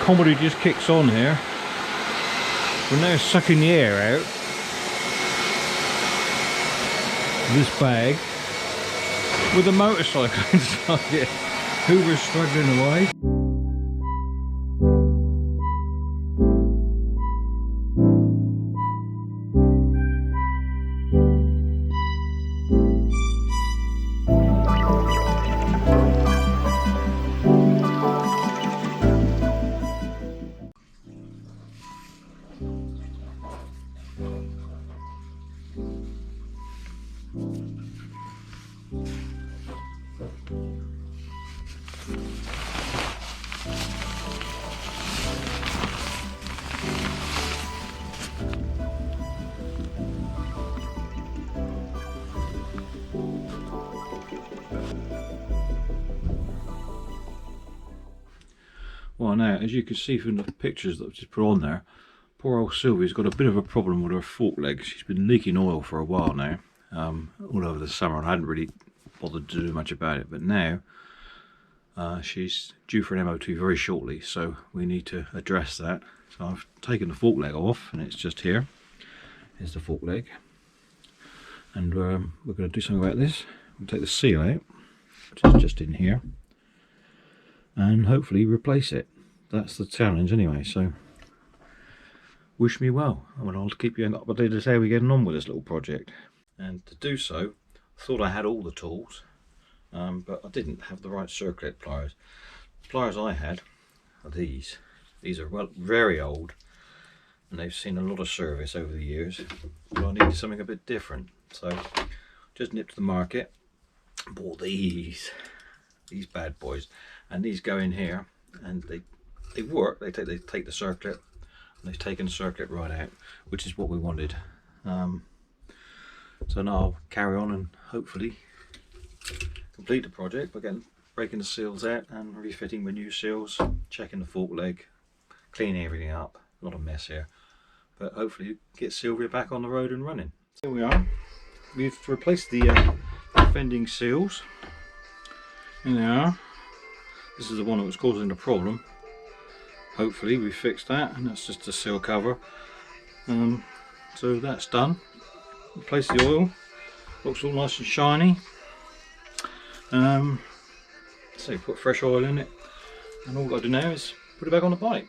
comedy just kicks on here. We're now sucking the air out of this bag with a motorcycle inside it. Hoover's struggling away. Well, now, as you can see from the pictures that I've just put on there, poor old Sylvia's got a bit of a problem with her fork legs. She's been leaking oil for a while now, all over the summer, and I hadn't really bothered to do much about it. But now, she's due for an MOT very shortly, so we need to address that. So I've taken the fork leg off, and it's just here. Here's the fork leg. And we're going to do something about this. We'll take the seal out, which is just in here, and hopefully replace it. That's the challenge anyway, so wish me well. I mean, I'll keep you up to date as how we're getting on with this little project. And to do so, I thought I had all the tools, but I didn't have the right circlip pliers. The pliers I had are these. These are very old, and they've seen a lot of service over the years, so I needed something a bit different. So just nipped to the market, bought these bad boys, and these go in here, and they work. They take the circlip, and they've taken the circlip right out, which is what we wanted. So now I'll carry on and hopefully complete the project by breaking the seals out and refitting with new seals, checking the fork leg, cleaning everything up. A lot of mess here, but hopefully get Sylvia back on the road and running. Here we are. We've replaced the fending seals. Here they are. This is the one that was causing the problem. Hopefully we fixed that, and that's just a seal cover. So that's done. Replace the oil. Looks all nice and shiny. So put fresh oil in it, and all I've got to do now is put it back on the bike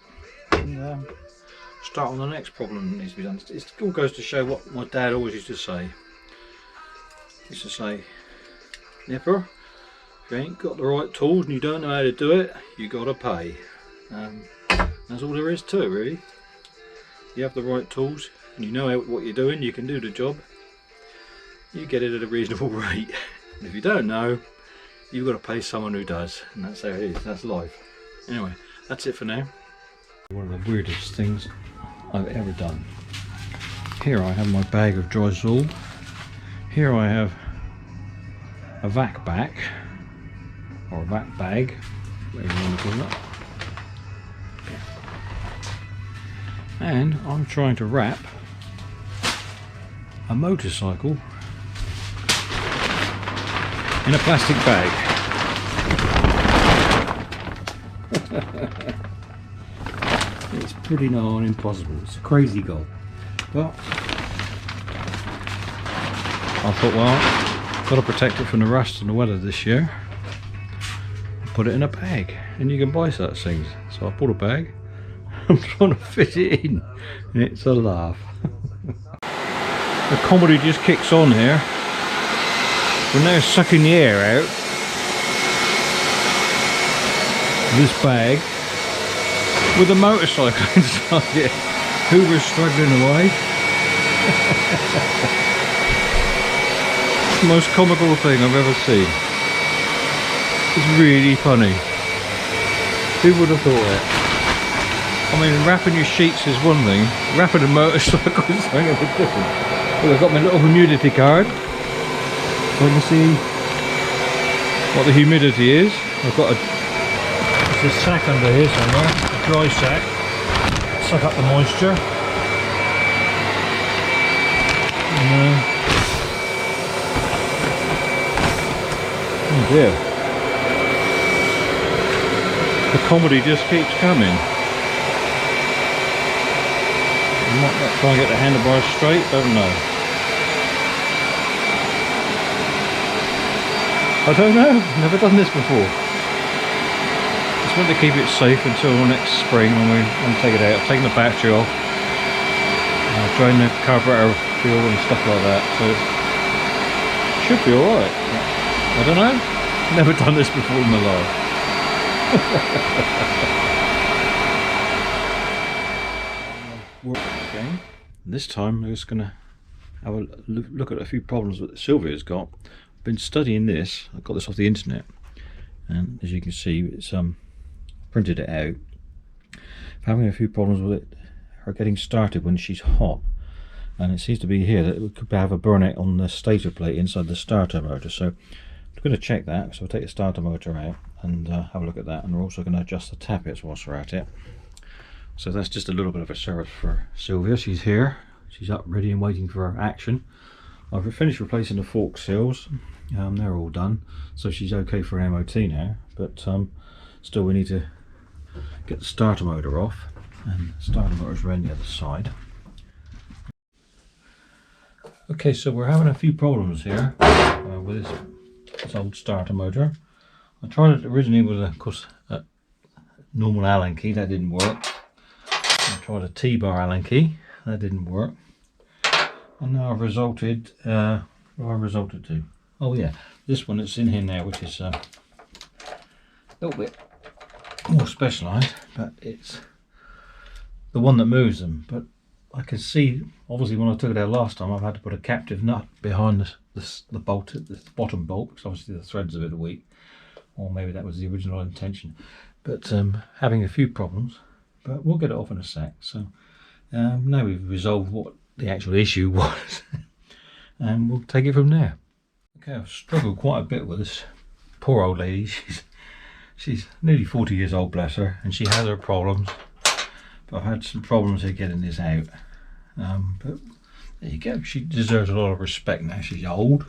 and start on the next problem that needs to be done. It all goes to show what my dad always used to say. He used to say, "Nipper, if you ain't got the right tools and you don't know how to do it, you gotta pay." That's all there is to it, really. You have the right tools and you know what you're doing, you can do the job, you get it at a reasonable rate. And if you don't know, you've got to pay someone who does, and that's how it is. That's life. Anyway, that's it for now. One of the weirdest things I've ever done. Here I have my bag of dry salt. Here I have a vac back, or a vac bag, whatever you want to call it. And I'm trying to wrap a motorcycle in a plastic bag. It's pretty darn impossible. It's a crazy goal. But I thought, well, got to protect it from the rust and the weather this year. Put it in a bag, and you can buy such things. So I bought a bag. I'm trying to fit it in. It's a laugh. The comedy just kicks on here. We're now sucking the air out of this bag with a motorcycle inside it. Hoover's struggling away. It's the most comical thing I've ever seen. It's really funny. Who would have thought it? I mean, wrapping your sheets is one thing, wrapping a motorcycle is something a bit different. Well, I've got my little humidity card, so I can see what the humidity is. I've got there's a sack under here somewhere, a dry sack, suck up the moisture. And, oh dear. The comedy just keeps coming. might not try and get the handlebars straight, don't know. I don't know, never done this before. Just want to keep it safe until next spring when we take it out. I've taken the battery off, drain the carburetor fuel and stuff like that, so it should be alright. I don't know, never done this before in my life. Okay. This time we're just going to have a look at a few problems that Sylvia's got. I've been studying this. I got this off the internet, and as you can see, it's printed it out. I'm having a few problems with it, her getting started when she's hot, and it seems to be here that we could have a burnout on the stator plate inside the starter motor. So I'm going to check that. So we'll take the starter motor out and have a look at that, and we're also going to adjust the tappets whilst we're at it. So that's just a little bit of a service for Sylvia. She's here, she's up ready and waiting for action. I've finished replacing the fork seals, they're all done, so she's okay for an MOT now, but still we need to get the starter motor off, and the starter motor's around the other side. Okay, so we're having a few problems here with this old starter motor. I tried it originally with of course a normal Allen key, that didn't work. I tried a T-bar Allen key, that didn't work, and now I've resulted, what have I resulted to? Oh yeah, this one that's in here now, which is a little bit more specialised, but it's the one that moves them. But I can see, obviously when I took it out last time, I've had to put a captive nut behind the bolt, the bottom bolt, because obviously the thread's a bit weak, or maybe that was the original intention. But having a few problems. But we'll get it off in a sec. So now we've resolved what the actual issue was, and we'll take it from there. Okay, I've struggled quite a bit with this poor old lady. She's nearly 40 years old, bless her, and she has her problems. But I've had some problems here getting this out. But there you go. She deserves a lot of respect now. She's old,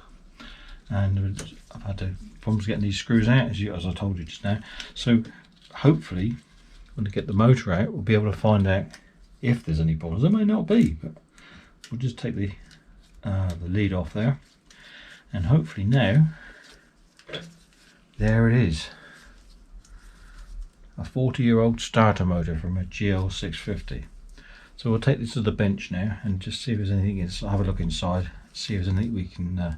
and I've had problems getting these screws out, as I told you just now. So hopefully, when I get the motor out, we'll be able to find out if there's any problems. There may not be, but we'll just take the lead off there, and hopefully now, there it is, a 40-year-old starter motor from a GL650. So we'll take this to the bench now and just see if there's anything inside. Have a look inside, see if there's anything we can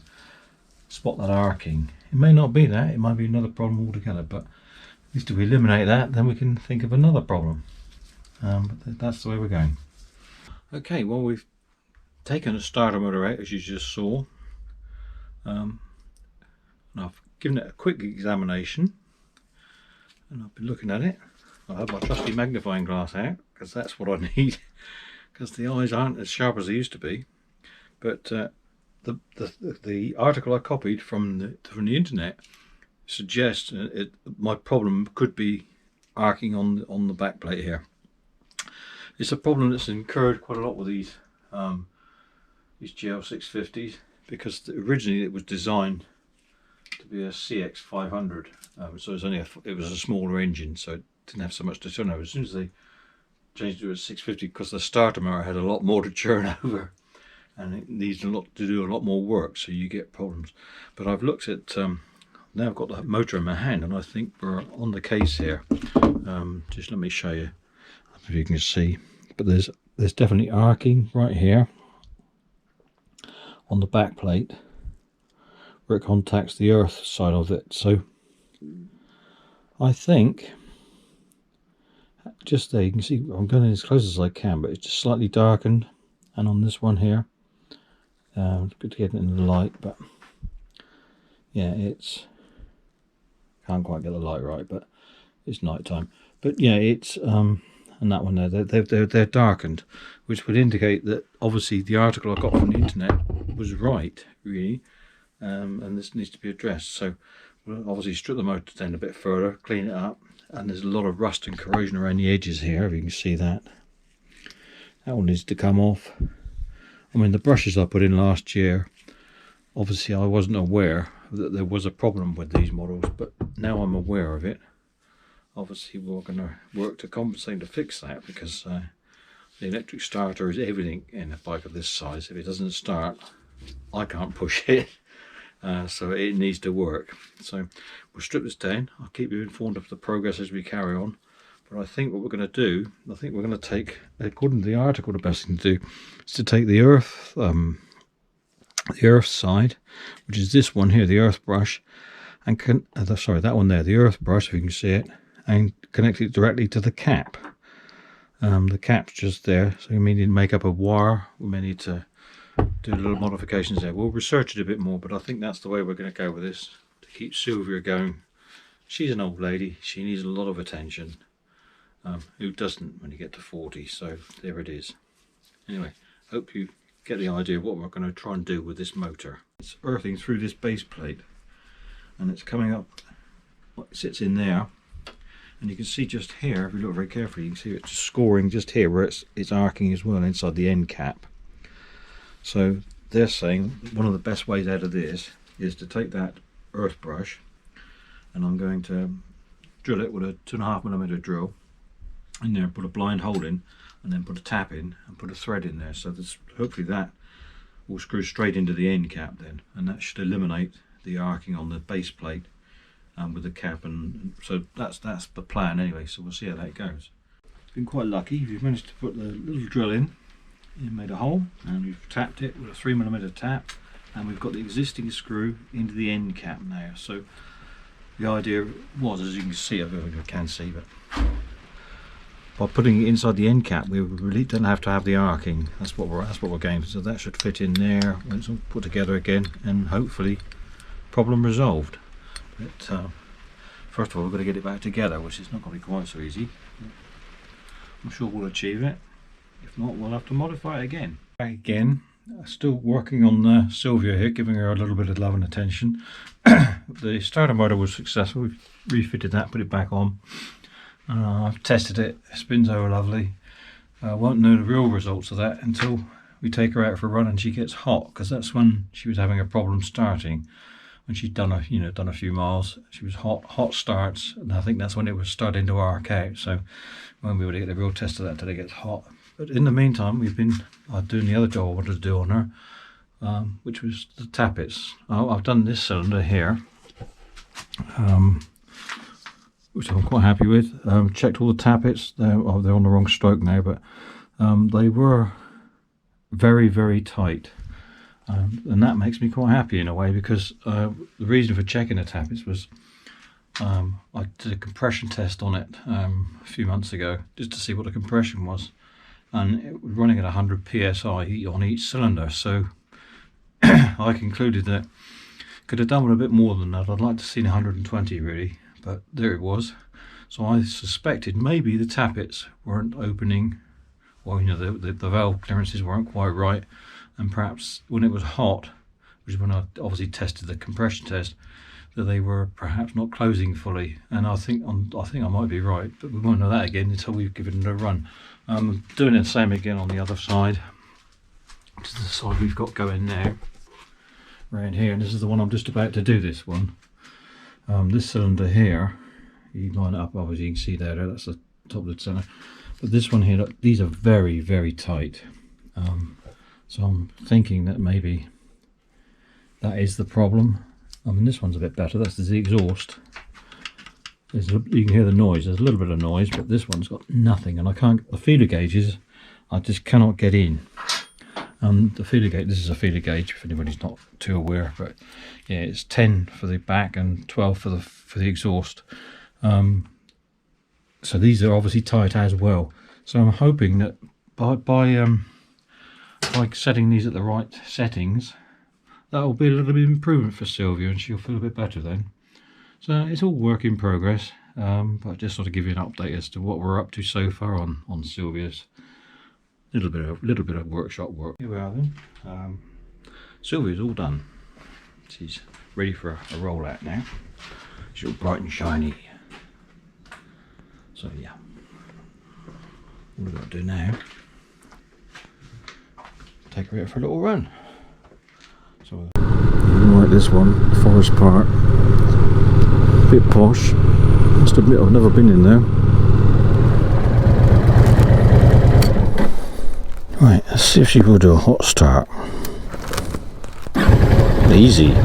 spot that arcing. It may not be that, it might be another problem altogether, but at least if we eliminate that, then we can think of another problem. But that's the way we're going. Okay, well, we've taken the starter motor out, as you just saw, and I've given it a quick examination, and I've been looking at it. I have my trusty magnifying glass out, because that's what I need, because the eyes aren't as sharp as they used to be. But the article I copied from the internet suggests my problem could be arcing on the back plate here. It's a problem that's incurred quite a lot with these GL650s, because originally it was designed to be a CX500, so it was a smaller engine, so it didn't have so much to turn over. As soon as they changed it to a 650, because the starter motor had a lot more to churn over, and it needs to do a lot more work, so you get problems. But I've looked at now I've got the motor in my hand, and I think we're on the case here. Just let me show you if you can see. But there's definitely arcing right here on the back plate where it contacts the earth side of it. So I think just there you can see I'm going as close as I can, but it's just slightly darkened, and on this one here, it's good to get it in the light, but yeah, it's can't quite get the light right, but it's night time. But yeah, it's and that one there, they're darkened, which would indicate that obviously the article I got from the internet was right, really, and this needs to be addressed. So we'll obviously strip the motor down a bit further, clean it up, and there's a lot of rust and corrosion around the edges here, if you can see that. That one needs to come off. I mean, the brushes I put in last year, obviously I wasn't aware that there was a problem with these models, but now I'm aware of it. Obviously we're going to work to compensate to fix that, because The electric starter is everything in a bike of this size. If it doesn't start, I can't push it. So it needs to work. So we'll strip this down. I'll keep you informed of the progress as we carry on. But I think what we're going to do, I think we're going to take, according to the article, the best thing to do is to take the earth side, which is this one here, the earth brush, and sorry, that one there, the earth brush, if you can see it, and connect it directly to the cap. The cap's just there, so we may need to make up a wire. We may need to do little modifications there. We'll research it a bit more, but I think that's the way we're going to go with this to keep Sylvia going. She's an old lady. She needs a lot of attention. Who doesn't when you get to 40? So there it is. Anyway, hope you get the idea of what we're going to try and do with this motor. It's earthing through this base plate, and it's coming up. It sits in there, and you can see just here, if you look very carefully, you can see it just scoring just here where it's arcing as well inside the end cap. So they're saying one of the best ways out of this is to take that earth brush, and I'm going to drill it with a 2.5mm drill in there, put a blind hole in, and then put a tap in and put a thread in there. So this, hopefully that will screw straight into the end cap then, and that should eliminate the arcing on the base plate with the cap. And so that's the plan anyway. So we'll see how that goes. Been quite lucky. We've managed to put the little drill in. You made a hole, and we've tapped it with a 3mm tap, and we've got the existing screw into the end cap now. So the idea was, as you can see, I can see, but by putting it inside the end cap, we really don't have to have the arcing. That's what we're going for. So that should fit in there when it's all put together again, and hopefully problem resolved. But first of all, we've got to get it back together, which is not going to be quite so easy. I'm sure we'll achieve it. If not, we'll have to modify it again. Back again, still working on Sylvia here, giving her a little bit of love and attention. The starter motor was successful. We've refitted that, put it back on. I've tested it, it spins over lovely. I won't know the real results of that until we take her out for a run and she gets hot, because that's when she was having a problem starting. When she'd done a few miles, she was hot starts, and I think that's when it was starting to arc out. So when we would get the real test of that till it gets hot. But in the meantime, we've been doing the other job I wanted to do on her, which was the tappets. I've done this cylinder here, which I'm quite happy with. Checked all the tappets. They're on the wrong stroke now, but they were very, very tight. And that makes me quite happy in a way, because the reason for checking the tappets was I did a compression test on it a few months ago just to see what the compression was, and it was running at 100 psi on each cylinder. So I concluded that could have done with a bit more than that. I'd like to see 120 really, but there it was. So I suspected maybe the tappets weren't opening, or the valve clearances weren't quite right. And perhaps when it was hot, which is when I obviously tested the compression test, that they were perhaps not closing fully. And I think I might be right, but we won't know that again until we've given it a run. Doing the same again on the other side, which is the side we've got going now, around here. And this is the one I'm just about to do. This one, this cylinder here, you line it up. Obviously, you can see there. That's the top of the cylinder. But this one here, look, these are very, very tight. So I'm thinking that maybe that is the problem. I mean, this one's a bit better. That's the exhaust. You can hear the noise. There's a little bit of noise, but this one's got nothing. And I can't, the feeler gauges, I just cannot get in. The feeler gauge, this is a feeler gauge if anybody's not too aware, but yeah, it's 10 for the back and 12 for the exhaust. So these are obviously tight as well. So I'm hoping that by setting these at the right settings, that will be a little bit of improvement for Sylvia, and she'll feel a bit better then. So it's all work in progress, but I just sort of give you an update as to what we're up to so far on Sylvia's little bit of workshop work. Here we are then. Sylvia's all done. She's ready for a rollout now. She's all bright and shiny. So yeah, what we've got to do now, take her out for a little run. So like this one, Forest Park, a bit posh. Must admit I've never been in there. Right, let's see if she will do a hot start. Easy.